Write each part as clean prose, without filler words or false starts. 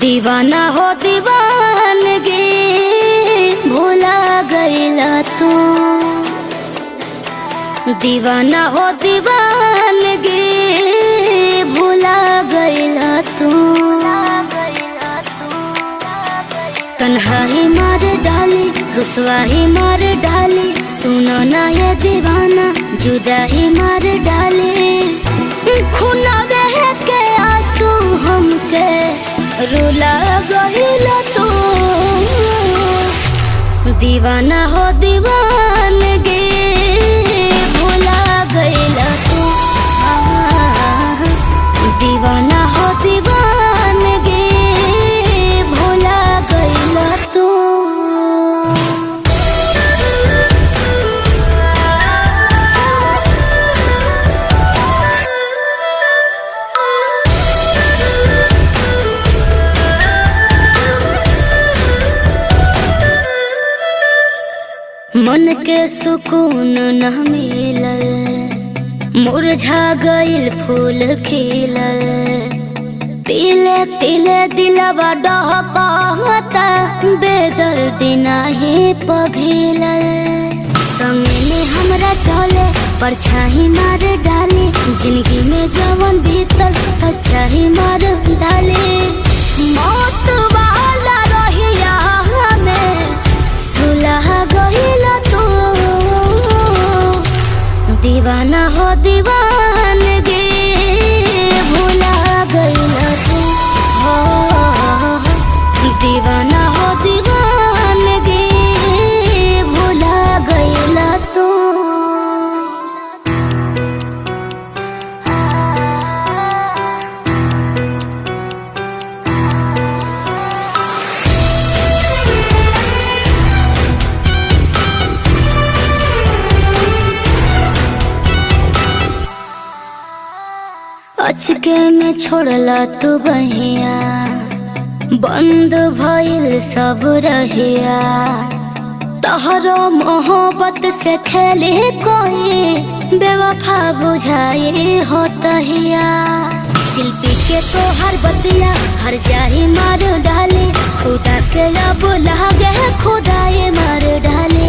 दीवाना हो दीवानगी भूला गईला तू। दीवाना हो दीवानगी भूला गईला तू। तन्हाई मार डाली रुसवाही मार डाली, सुनो ना ये दीवाना जुदाई मार डाली। खूना बह के आंसू हमके रुला गईला तू। दीवाना हो दीवानगी भूला गईला तू। दीवाना हो दीवानगी भूला गईला तू। मन के सुकून न मिलल, मुरझा गइल फूल खिलल। तिले तिले दिलवा डहकता, बेदर्दी नाही पघिलल। संगे में हमरा चले परछाई मार डाली, जिंदगी में जवन बीतल सच्चाई मार डाली। मौत वाला रहिया हमें सुलह गइला तू। दीवाना हो दीवानगी भूला गइला तू। दीवाना हो दीवानगी भूला गइला तू। अचके में छोड़ला तू बहिया, बंद भइल सब रहिया। तहरो मोहब्बत से खेले कोई बेवफा बुझाई हो तहिया। शिल्पी के तो हर बतिया हर जाही मार डाले, खुदा के अब लागे खुदाए मार डाले।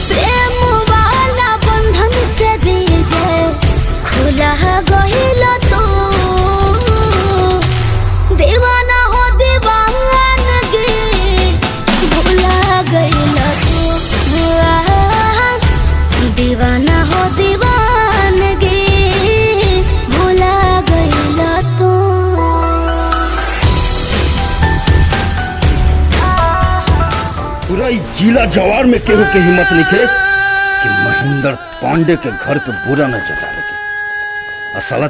प्रेम वाला बंधन से बीजे खुला गइला तू। दीवाना हो दीवानगी भूला गइला तू। दीवाना हो दीवानगी भूला गइला तू। पूरा जिला जवार में केहू के हिम्मत नहीं कि महेंद्र पांडे के घर पे बुरा न जता लगे। असल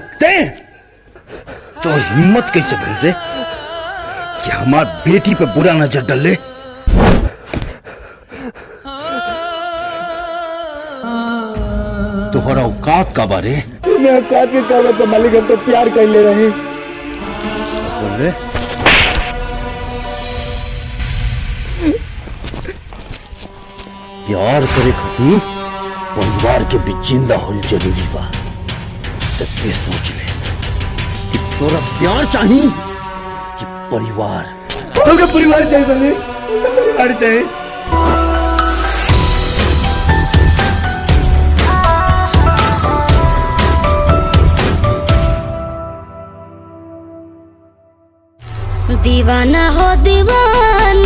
तो हिम्मत कैसे भेज दे कि हमार बेटी पे बुरा नजर डले। तोहरा औकात का बारे? मैं औकात के काबत तो मालिक हम तो प्यार कर ले रहे। बोल रहे प्यार करे खातिर परिवार के बीच जिंदा होल जरूरी बा। ते सोच ले कि तोरा प्यार चाहिए कि परिवार? हमको परिवार चाहिए बने, परिवार चाहिए। दीवाना हो दीवान